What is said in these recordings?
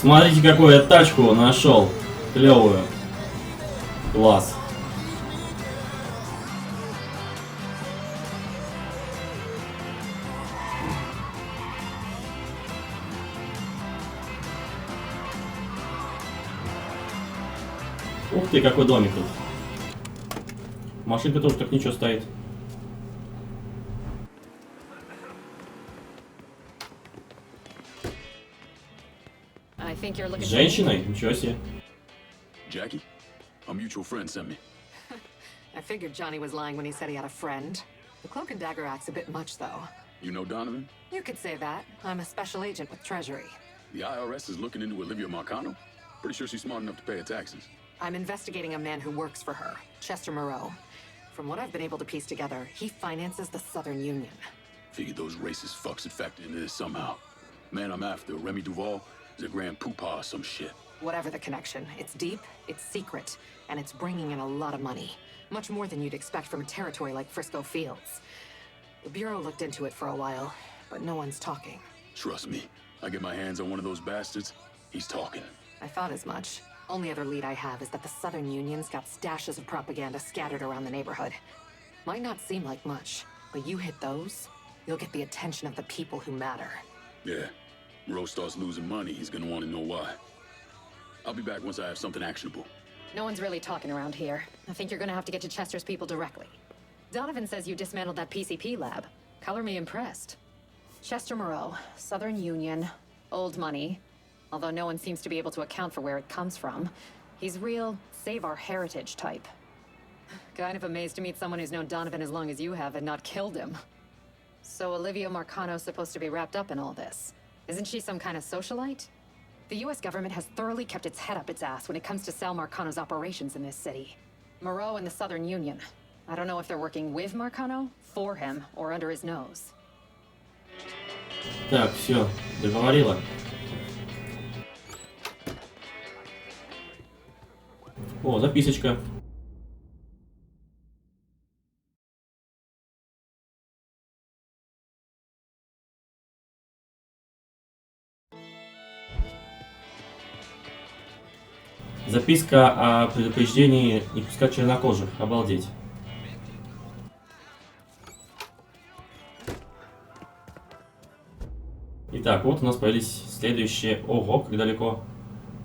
Смотрите, какую я тачку нашел. Клевую. Класс. Ух ты, какой домик тут. Машинка тоже так ничего стоит. С женщиной? Ничего себе. Jackie, a mutual friend sent me. I figured Johnny was lying when he said he had a friend. The cloak and dagger act's a bit much, though. You know Donovan? You could say that. I'm a special agent with Treasury. The IRS is looking into Olivia Marcano. Pretty sure she's smart enough to pay her taxes. I'm investigating a man who works for her, Chester Moreau. From what I've been able to piece together, he finances the Southern Union. Figured those racist fucks had factored into this somehow. Man I'm after, Remy Duval, is a grand poopah or some shit. Whatever the connection, it's deep, it's secret, and it's bringing in a lot of money. Much more than you'd expect from a territory like Frisco Fields. The Bureau looked into it for a while, but no one's talking. Trust me, I get my hands on one of those bastards, he's talking. I thought as much. Only other lead I have is that the Southern Union's got stashes of propaganda scattered around the neighborhood. Might not seem like much, but you hit those, you'll get the attention of the people who matter. Yeah, Moreau starts losing money, he's gonna want to know why. I'll be back once I have something actionable. No one's really talking around here. I think you're gonna have to get to Chester's people directly. Donovan says you dismantled that PCP lab. Color me impressed. Chester Moreau, Southern Union, old money. Although no one seems to be able to account for where it comes from. He's real, save our heritage type. Kind of amazed to meet someone who's known Donovan as long as you have and not killed him. So Olivia Marcano's supposed to be wrapped up in all this. Isn't she some kind of socialite? The US government has thoroughly kept its head up its ass when it comes to Sal Marcano's operations in this city. Moreau and the Southern Union. I don't know if they're working with Marcano, for him, or under his nose. Так, все, договорила. О, записочка. Записка о предупреждении не пускать чернокожих. Обалдеть. Итак, вот у нас появились следующие... Ого, как далеко.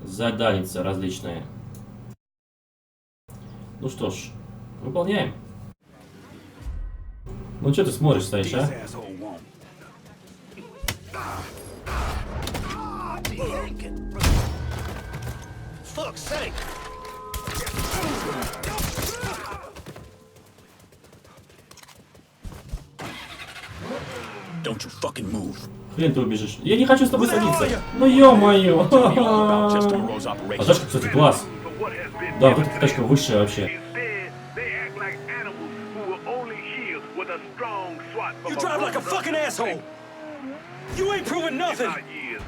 Заданица различные. Ну что ж, выполняем. Ну что ты смотришь, стоишь, а? Don't you fucking move. Хрен ты убежишь. Я не хочу с тобой садиться. Ну ё-моё. А тачка, кстати, класс. Да, вот эта тачка высшая вообще. You drive like a fucking asshole. You ain't proving nothing.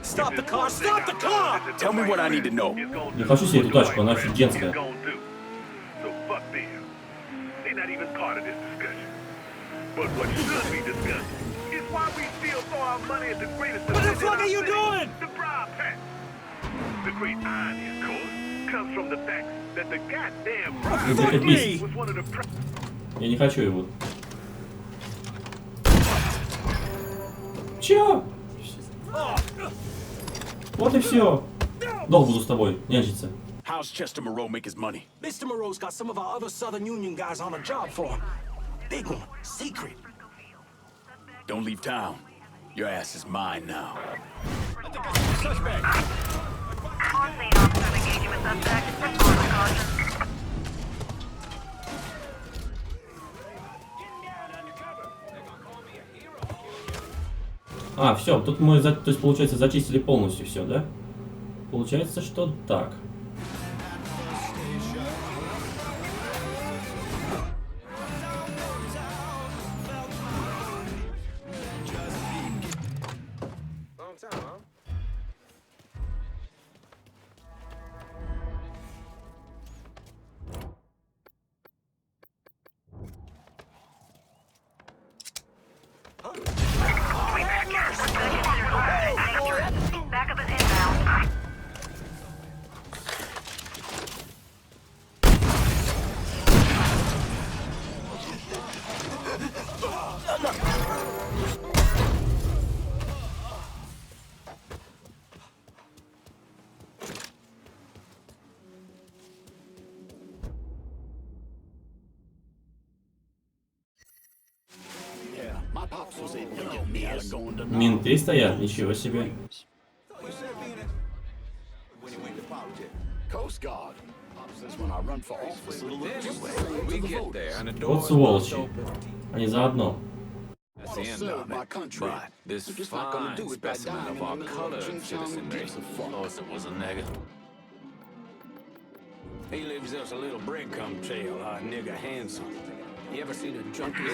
Stop the car. Stop the car. Tell me what I need to know. Я хочу себе эту тачку, она офигенская. What the fuck are you doing? The great irony, of course, comes from the fact that the goddamn Это бесит. was one of the Я не хочу его. Чё? Вот и все. Долго буду с тобой нянчиться. How's Chester Moreau make his money? Mr. Moreau's got some of our other Southern Union guys on a job for him. Big one, secret. Don't leave town. Your ass is mine now. А, все, тут мы, то есть, получается, зачистили полностью все, да? Получается, что так. Менты стоят, ничего себе. Вот сволочи. Они заодно. He lives us a little breadcrumb trail, our nigger handsome. You ever see the junkies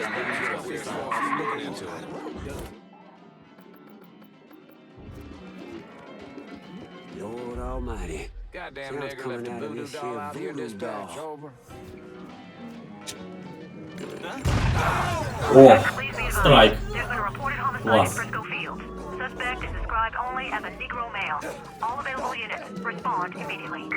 looking into it? Lord Almighty. Goddamn nigger left the voodoo doll out here dispatch over. О, страйк. Класс. Suspect is described only as a Negro male. All available units respond immediately.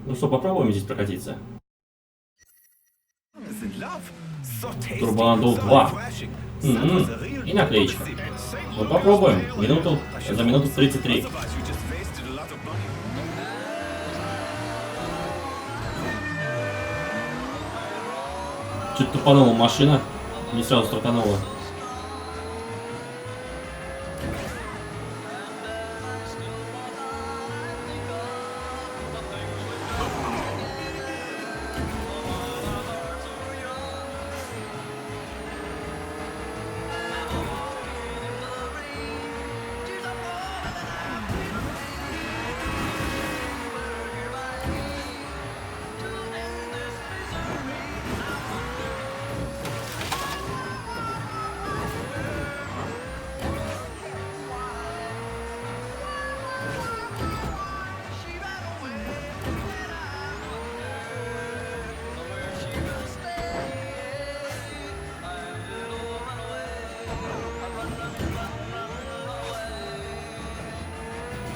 Ну что, попробуем здесь прокатиться. Турбонадул 2. И наклеечка. Ну попробуем. За минуту 33. Чуть тупанула машина. Не сразу стартанула.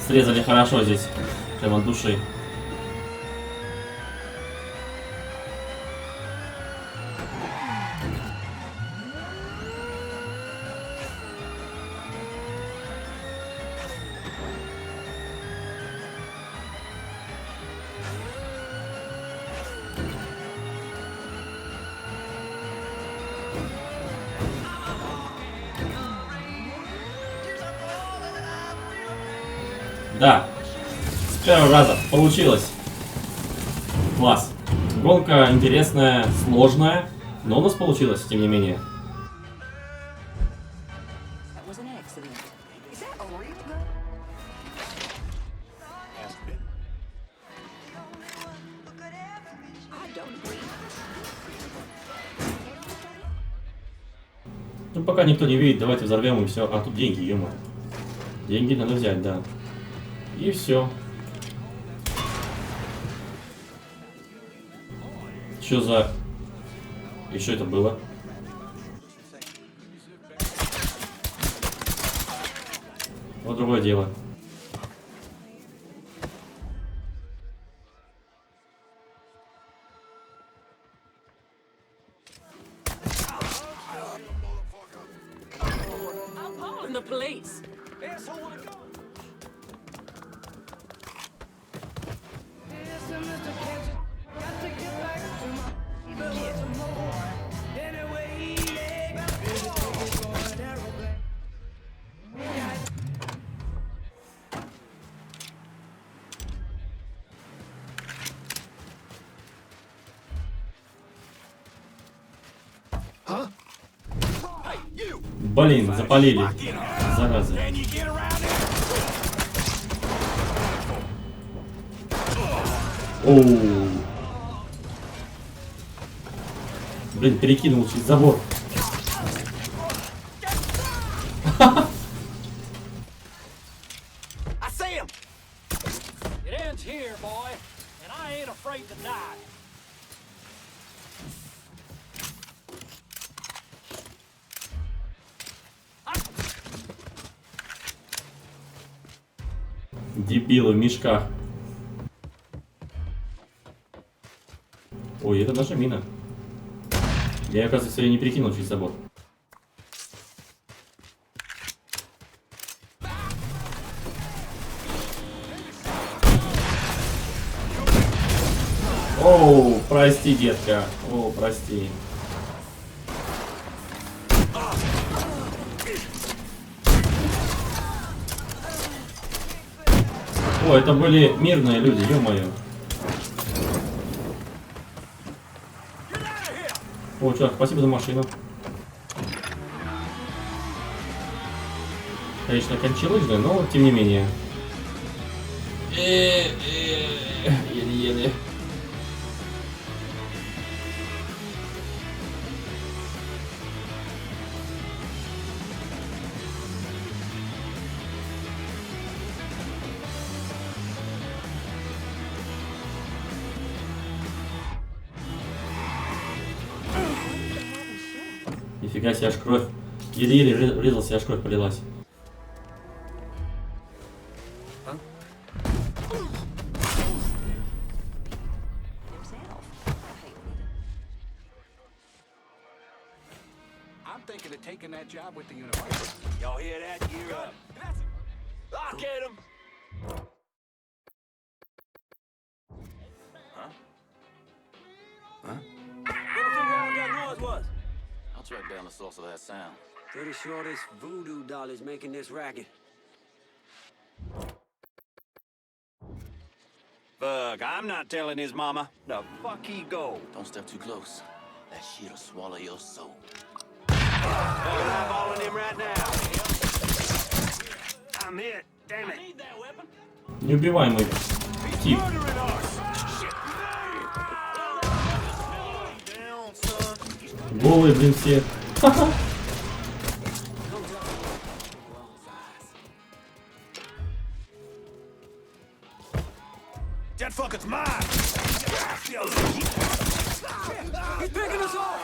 Срезали хорошо здесь, прямо от души. Да, с первого раза получилось. Класс. Гонка интересная, сложная, но у нас получилось, тем не менее. Ну, пока никто не видит, давайте взорвем и все. А, тут деньги, ё-моё. Деньги надо взять, да. И все. Что за... И что это было? Вот другое дело. Блин, запалили. Зараза. Оу. Блин, перекинул через забор. Дебилы в мешках. Ой, это наша мина. Я, оказывается, ее не перекинул через забор. Оу, прости, детка. О, прости. О, это были мирные люди, ё-моё. О, чувак, спасибо за машину. Конечно, кончилось, но тем не менее. Еле-еле. Нифига себе, аж кровь. Еле-еле врезался, аж кровь полилась. Track down the source of that sound. Pretty sure this voodoo doll is making this racket. Fuck, I'm not telling his mama. The fuck he go? Don't step too close. That shit'll swallow your soul. I'm eyeballing him right now. I'm hit. Damn it. Неубиваемый тип. Голые, блин, все. That fucker's mine. He's picking us off.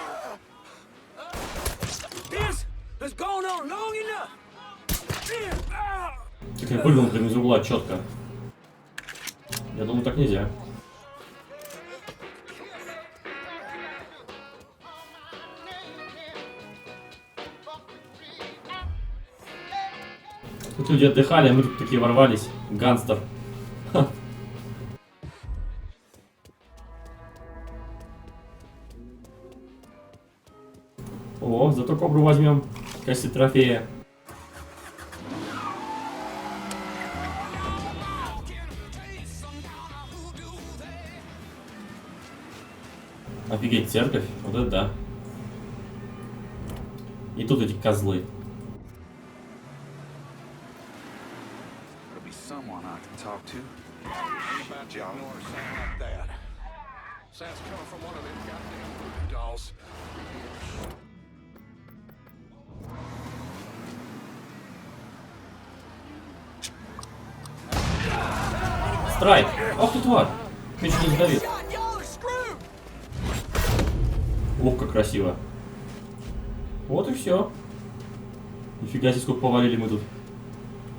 This has gone on long enough. Как я прыгнул прям из угла четко. Я думаю, так нельзя. Тут люди отдыхали, а мы тут такие ворвались. Гангстер. Ха. О, зато кобру возьмем в качестве трофея. Офигеть, церковь. Вот это да. И тут эти козлы. Talk to? About y'all or something like that. Sounds coming from one of them goddamn voodoo dolls. Страйк! Ох ты тварь! Ты чуть не задавил. Ох, как красиво. Вот и все. Нифига себе, сколько повалили мы тут.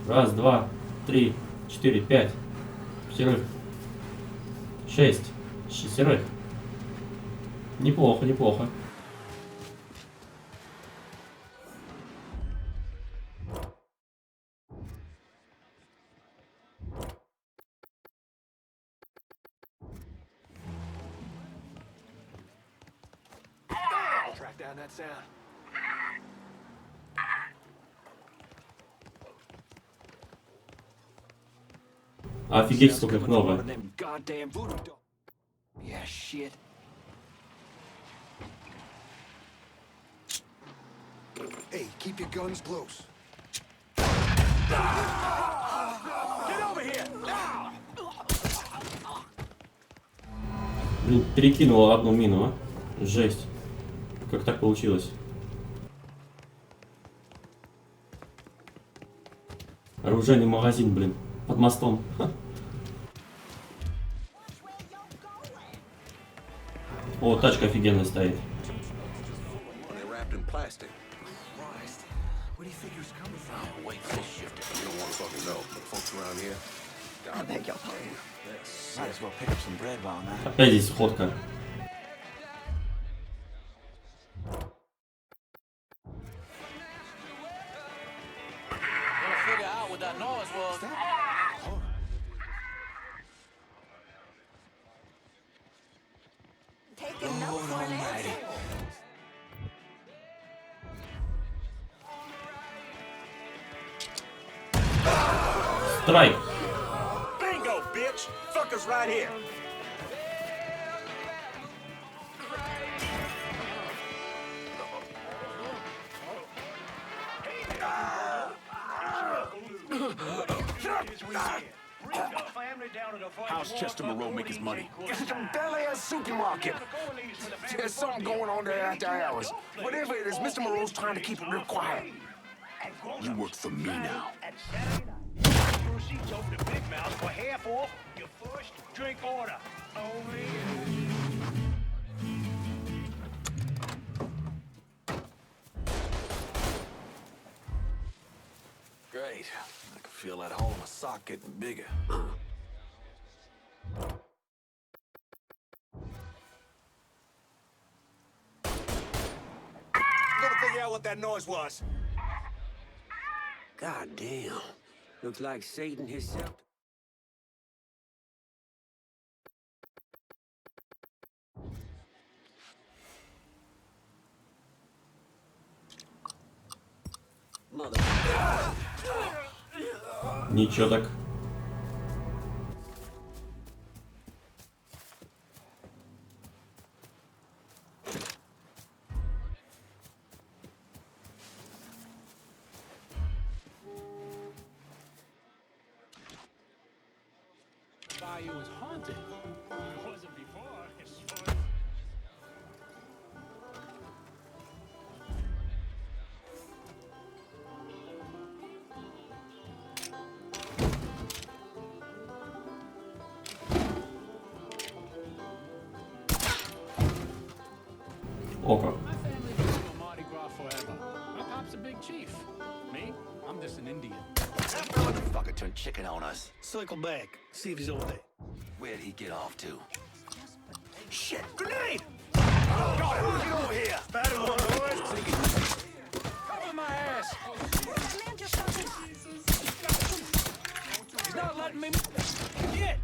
Раз, два, три, 4, 5, 5, 6, 6. Неплохо, неплохо. Track down that sound. Офигеть, сколько их много. Yeah, shit. Hey, keep your guns close. Блин, перекинула одну мину, а? Жесть. Как так получилось? Оружейный магазин, блин, под мостом. Ха. О, тачка офигенно стоит. They're wrapped in plastic. Where do you think he was coming from? Wait for this shift. You don't want to fucking know. But folks around here. I beg your pardon. Might as well pick up some bread while I'm at it. Опять здесь сходка. Figure out what that noise was. Taking notes for an answer. Страйк. Bingo, bitch! Fuckers right here. How's Chester Moreau make his money? It's a Bel Air supermarket. There's something going on there after hours. Whatever it is, Mr. Moreau's trying to keep it real quiet. You work for me now. Proceeds over to Big Mouth for half off your first drink order. Great. I can feel that hole in my sock getting bigger. Gotta figure out what that noise was. God damn. Looks like Satan himself. Mother. Ничего так. Bayou is haunted. It wasn't before. О как. My family's been doing Mardi Gras forever. My pop's a big chief. Me, I'm just an Indian. That motherfucker turned chicken on us. Circle back. See if he's over there. Where'd he get off to? Shit! Grenade! Oh, God, get over here! Battle one, boys. Cover my ass! He's not letting me... Get!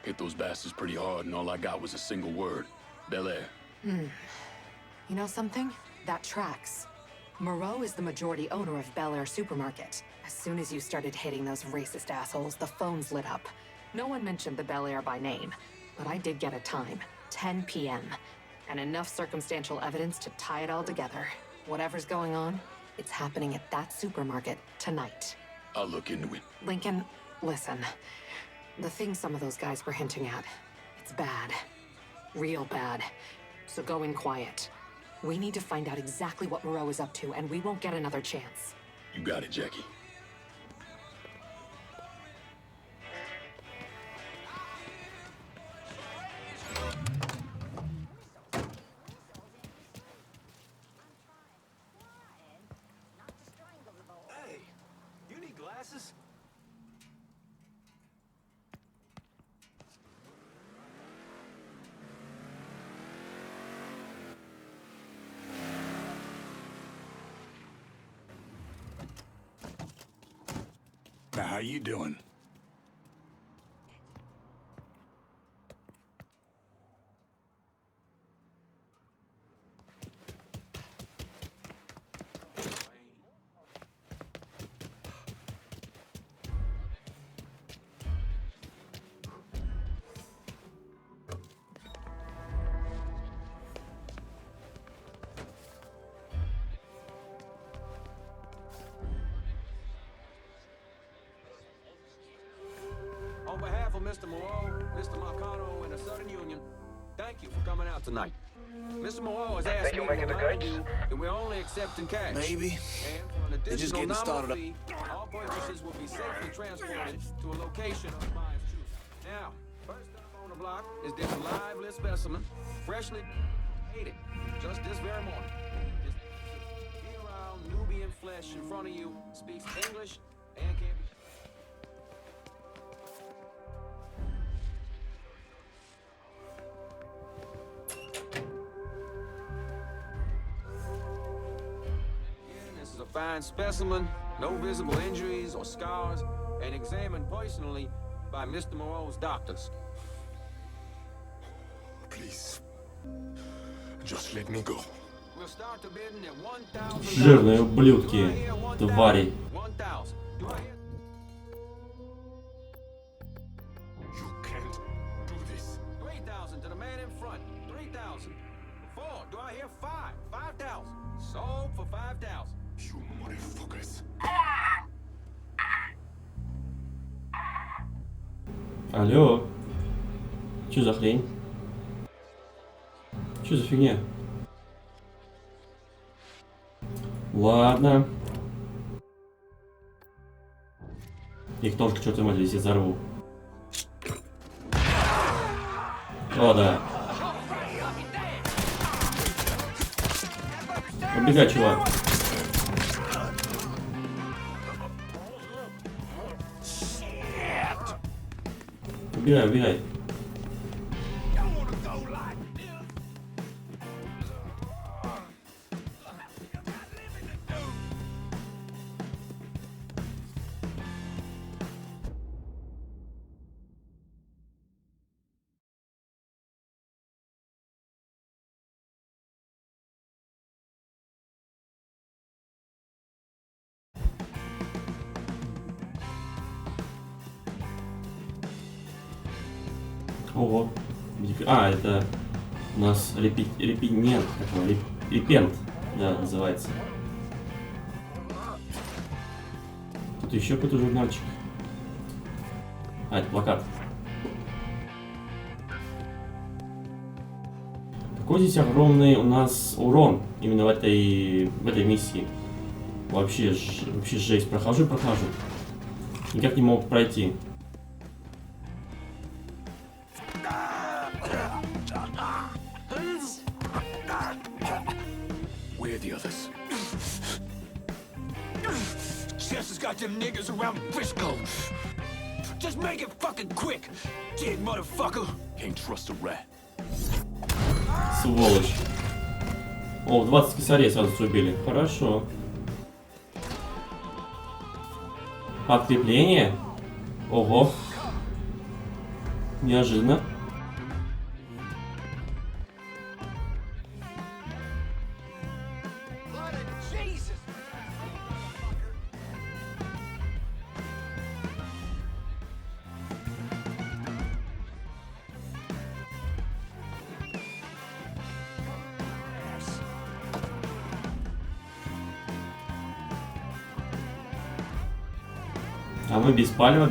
Hit those bastards pretty hard, and all I got was a single word. Bel Air. You know something? That tracks. Moreau is the majority owner of Bel Air Supermarket. As soon as you started hitting those racist assholes, the phones lit up. No one mentioned the Bel Air by name, but I did get a time, 10 p.m. And enough circumstantial evidence to tie it all together. Whatever's going on, it's happening at that supermarket tonight. I'll look into it. Lincoln, listen. The thing some of those guys were hinting at, it's bad. Real bad. So go in quiet. We need to find out exactly what Moreau is up to, and we won't get another chance. You got it, Jackie. Hey, you need glasses? Now, how you doing? for Mr. Moreau, Mr. Marcano, and the Southern Union, thank you for coming out tonight. Mr. Moreau has asked me to remind you that we're only accepting cash. Maybe. And for an They're just additional getting nominal started up. fee, all purchases will be safely transported to a location of buyer's choosing. Now, first up on the block is this lively specimen, freshly hated, just this very morning. This year-round Nubian flesh in front of you speaks English and can be... This is a fine specimen, no visible injuries or scars, and examined personally by Mr. Moreau's doctors. Please. Just let me go. We'll start the bidding at $1,000. Жирные ублюдки, твари. 1,000. Do I hear? You can't do this. 3,000 to the man in front. 3,000. 4. Do I hear 5? 5,000. Sold for 5,000. You motherfuckers. Алло. Чё за хрень? Чё за фигня? Ладно. Их тоже к чёртовой матери здесь взорву. О, да. Убегай, чувак. Убегай, убегай. Ого. А, это у нас репенент, репент, да, называется. Тут еще какой-то журнальчик. А, это плакат. Какой здесь огромный у нас урон именно в этой миссии. Вообще жесть. Прохожу. Никак не могу пройти. Where are the others? Chester's got them niggas around Frisco. Just make it fucking quick, dead motherfucker. Can't trust a rat. Сволочь. О, 20 косарей сразу убили. Хорошо. Подкрепление? Ого. Неожиданно. А мы без палева.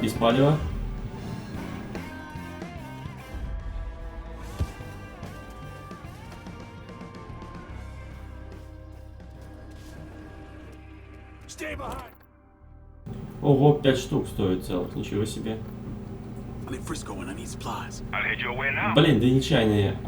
Ого, 5 штук стоит целых, ничего себе. Блин, да нечаянные,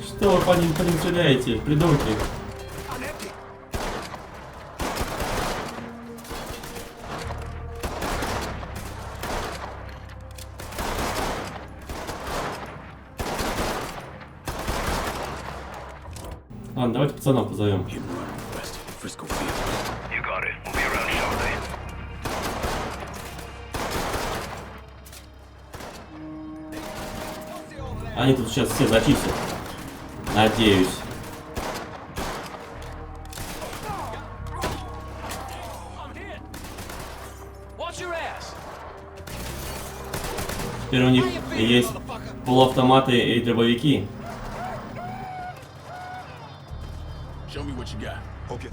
Что вы по ним стреляете, придурки? Ладно, давайте пацанов позовем. Они тут сейчас все зачистят. Надеюсь. Теперь у них есть полуавтоматы и дробовики. What you got? Okay.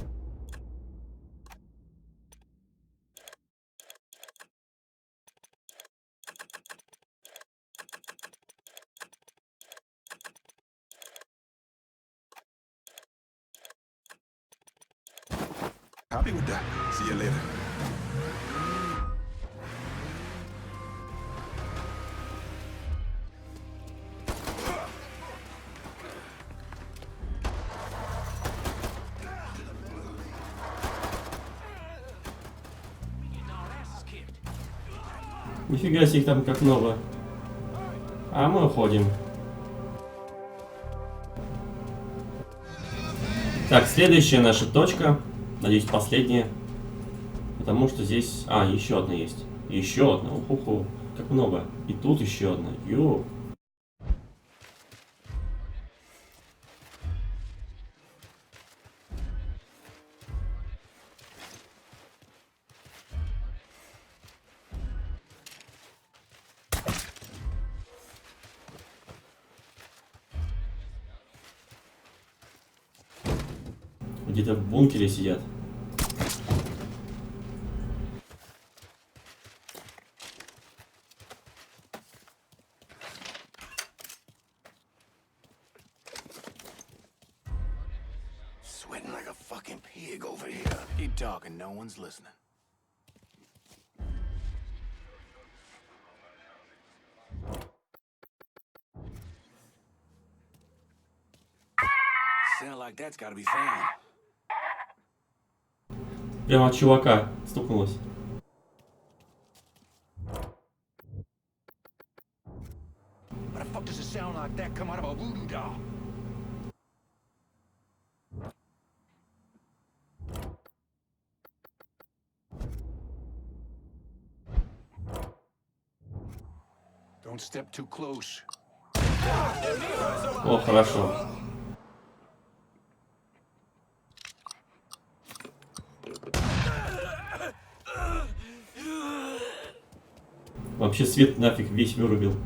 Happy with that. See you later. Нифига себе, их там как много. А мы уходим. Так, следующая наша точка. Надеюсь, последняя. Потому что здесь... А, еще одна есть. Еще одна. Уху-ху. Как много. И тут еще одна. Ё. Где-то в бункере сидят. Sweating like a fucking pig over here. Keep talking, no one's listening. Sound like that's gotta be found. Прямо от чувака стукнулось. Why the fuck does a sound like that come out of a voodoo doll? Don't step too close. О, хорошо. Вообще свет нафиг весь вырубил.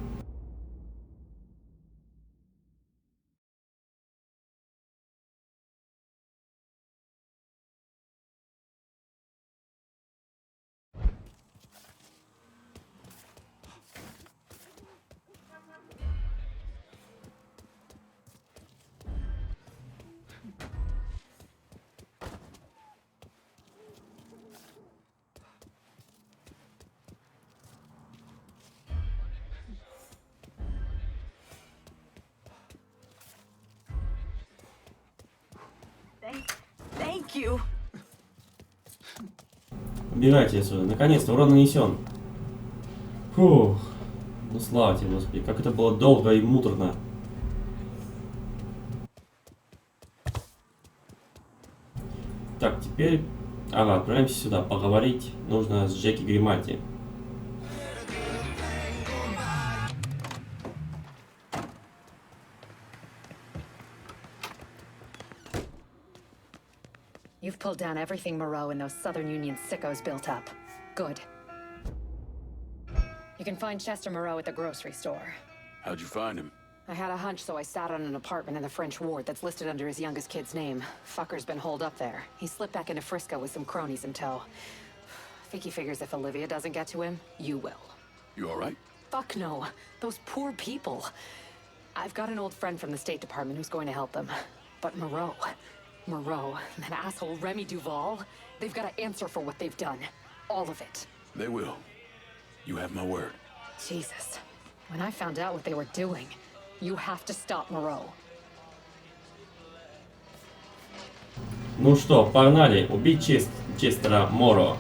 Thank you. Убирайте отсюда. Наконец-то урон нанесен. Фух. Ну слава тебе, Господи. Как это было долго и муторно. Так, теперь... Ага, отправляемся сюда. Поговорить нужно с Джеки Гримальди. You've pulled down everything Moreau and those Southern Union sickos built up. Good. You can find Chester Moreau at the grocery store. How'd you find him? I had a hunch, so I sat on an apartment in the French ward that's listed under his youngest kid's name. Fucker's been holed up there. He slipped back into Frisco with some cronies in tow. I think he figures if Olivia doesn't get to him, you will. You alright? Fuck no. Those poor people. I've got an old friend from the State Department who's going to help them. But Moreau, and that asshole Remy Duval, they've got to answer for what they've done. All of it. They will. You have my word. Jesus. When I found out what they were doing, you have to stop Moreau. Ну что, погнали. Убить Честера Моро.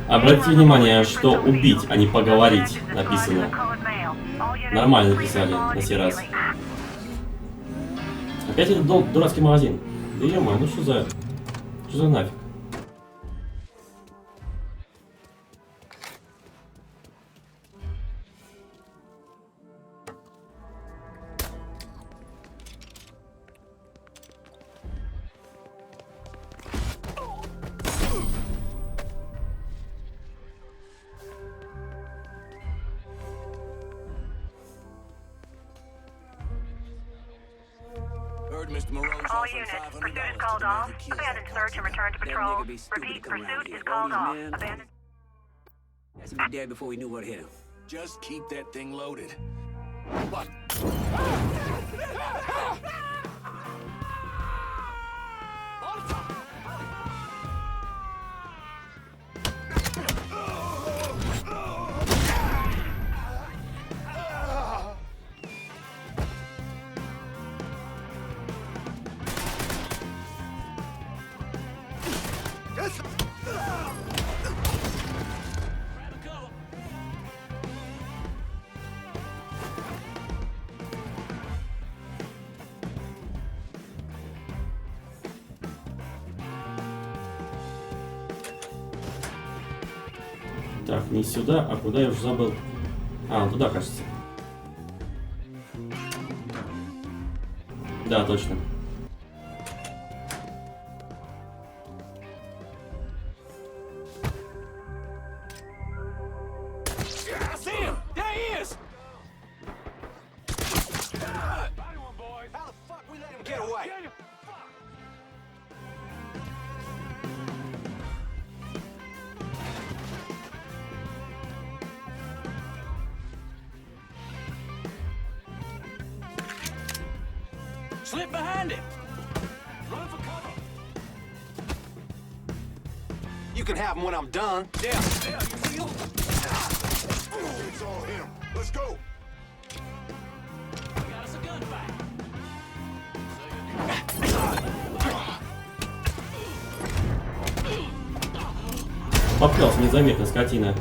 Обратите внимание, что убить, а не поговорить написано. Нормально написали на сей раз. Опять этот дурацкий магазин. Да ё-моё, ну что за нафиг? all units. Pursuit is called off. Abandon search and return to patrol. Repeat, pursuit is called off. Abandon. Has to be dead before we knew what hit him. Just keep that thing loaded. What? Так, не сюда, а куда я уже забыл. А, туда, кажется. Да, точно. Slip behind him. Run for cover. You can have him when I'm done. Yeah, you feel? It's all him. Let's go. We got us a gunfight. Попался незаметно, скотина.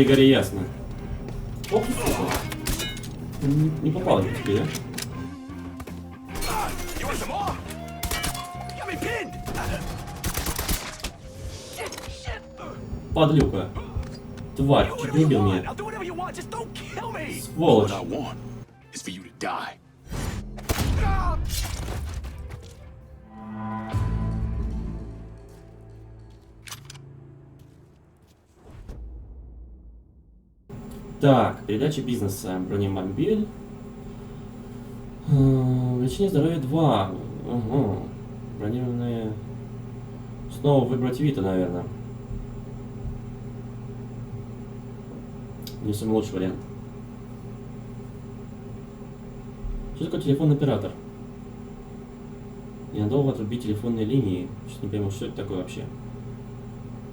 Гори, ясно. Оп, не попал я тебе, да? Подлюка. Тварь, чуть не убил меня. Сволочь. Так, передача бизнеса. Бронемобиль. Лечение здоровья 2. Угу. Бронированные. Снова выбрать Вита, наверное. Не самый лучший вариант. Что такое телефонный оператор? Ненадолго отрубить телефонные линии. Сейчас не пойму, что это такое вообще.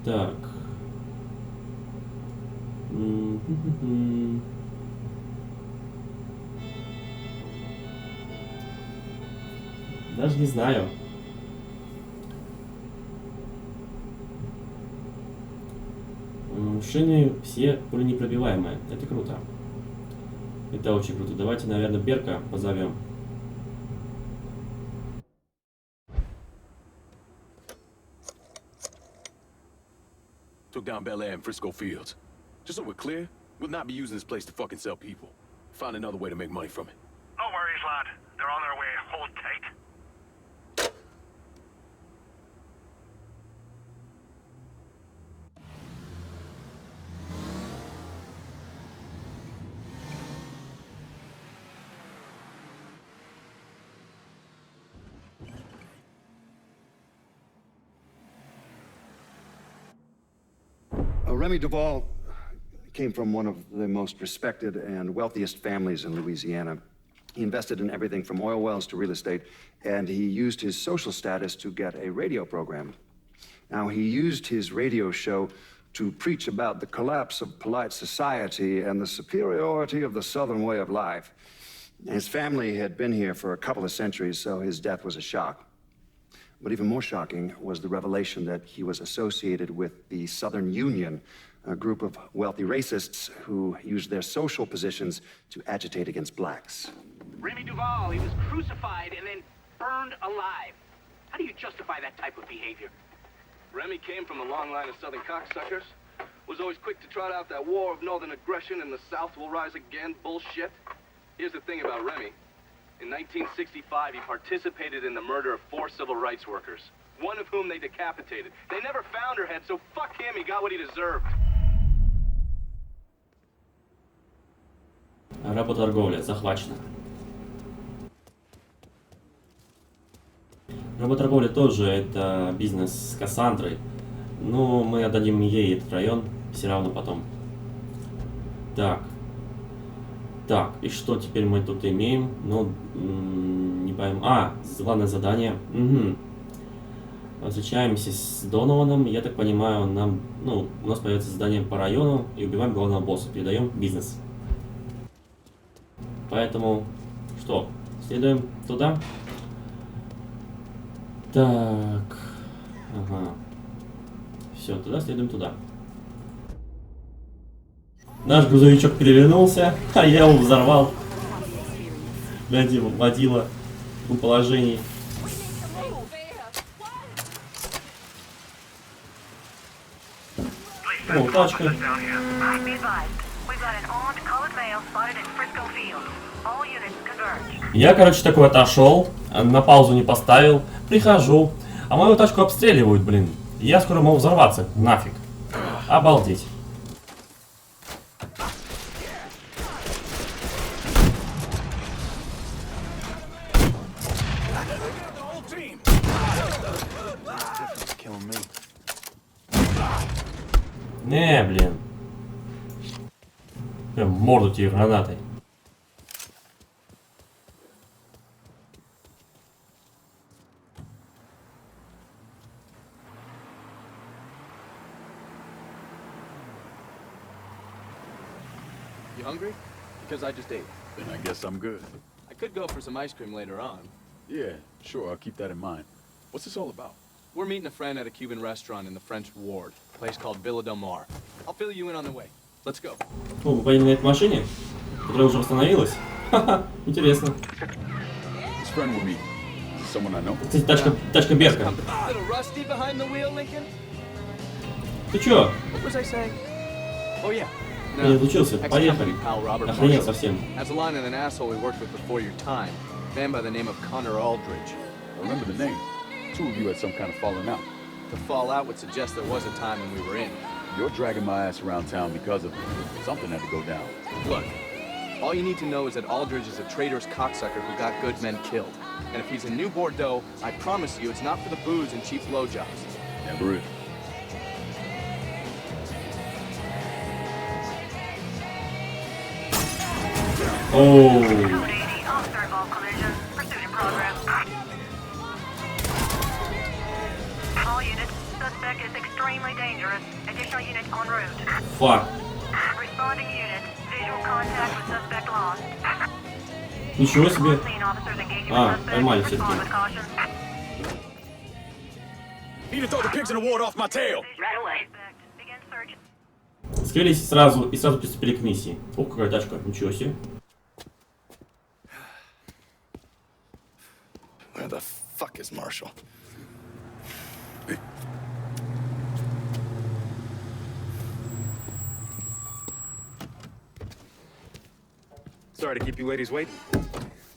Так. Даже не знаю. Шины все пуленепробиваемые. Это круто. Это очень круто. Давайте, наверное, Берка позовем. Took down Bel Air and Frisco Fields. Just so we're clear, we'll not be using this place to fucking sell people. Find another way to make money from it. No worries, lad. They're on their way. Hold tight. Remy Duvall came from one of the most respected and wealthiest families in Louisiana. He invested in everything from oil wells to real estate, and he used his social status to get a radio program. Now, he used his radio show to preach about the collapse of polite society and the superiority of the Southern way of life. His family had been here for a couple of centuries, so his death was a shock. But even more shocking was the revelation that he was associated with the Southern Union, a group of wealthy racists who used their social positions to agitate against blacks. Remy Duvall, he was crucified and then burned alive. How do you justify that type of behavior? Remy came from a long line of Southern cocksuckers. Was always quick to trot out that war of Northern aggression and the South will rise again bullshit. Here's the thing about Remy. In 1965, he participated in the murder of 4 civil rights workers. one of whom they decapitated. They never found her head, so fuck him, he got what he deserved. Работорговля захвачена. Работорговля тоже это бизнес с Кассандрой. Но мы отдадим ей этот район все равно потом. Так. Так, и что теперь мы тут имеем? Ну, не пойму. Главное задание. Угу. Встречаемся с Донованом. Я так понимаю, нам, у нас появится задание по району и убиваем главного босса. Передаем бизнес. Поэтому, что? Следуем туда. Так. Ага. Все, туда следуем туда. Наш грузовичок перевернулся, а я его взорвал. Гляди, водила в положении. О, тачка. Я, короче, такой отошел, на паузу не поставил, прихожу, а мою тачку обстреливают, блин. Я скоро могу взорваться, нафиг. Обалдеть. Не, блин. Прям в морду тебе гранатой. You hungry? Because I just ate. Then I guess I'm good. I could go for some ice cream later on. Yeah, sure, I'll keep that in mind. What's this all about? We're meeting a friend at a Cuban restaurant in the French Ward, a place called Villa Del Mar. I'll fill you in on the way. Let's go. О, мы поедем на этой машине, которая уже восстановилась. Ха-ха, интересно. This friend with me. Is it someone I know? Кстати, тачка Берка. Little rusty behind the wheel, Lincoln? Ты чё? What was I saying? Oh yeah. Я не отучился, поехали. Охренел совсем. As a line and an asshole we worked with before your time. A man by the name of Connor Aldridge. I remember the name. Two of you had some kind of falling out. The fallout would suggest there was a time when we were in. You're dragging my ass around town because of it. Something had to go down. Look, all you need to know is that Aldridge is a traitorous cocksucker who got good men killed. And if he's in New-Bordeaux, I promise you it's not for the booze and cheap blowjobs. Never is. Oh. All units, suspect is extremely dangerous. Additional units en route. Fuck. Responding unit, visual contact with suspect lost. Ничего себе. Поймали все-таки. Need to throw the pigs in the ward off my tail. Right away. Скрылись и сразу приступили к миссии. Ух, какая тачка, ничего себе. Where the fuck is Marshall? Sorry to keep you ladies waiting.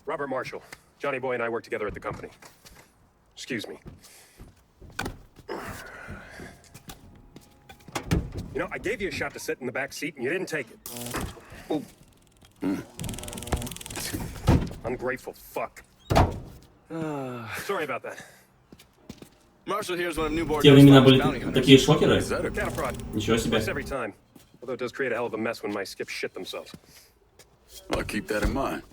Robert Marshall. Johnny Boy and I work together at the company. Excuse me. You know, I gave you a shot to sit in the back seat and you didn't take it. Oh. Ungrateful fuck. Sorry about that. Marshall here's one of Newborn. Те времена были такие шокеры. Ничего себе. Every time. Although it does create a hell of a mess when my skips shit themselves. I'll keep that in mind.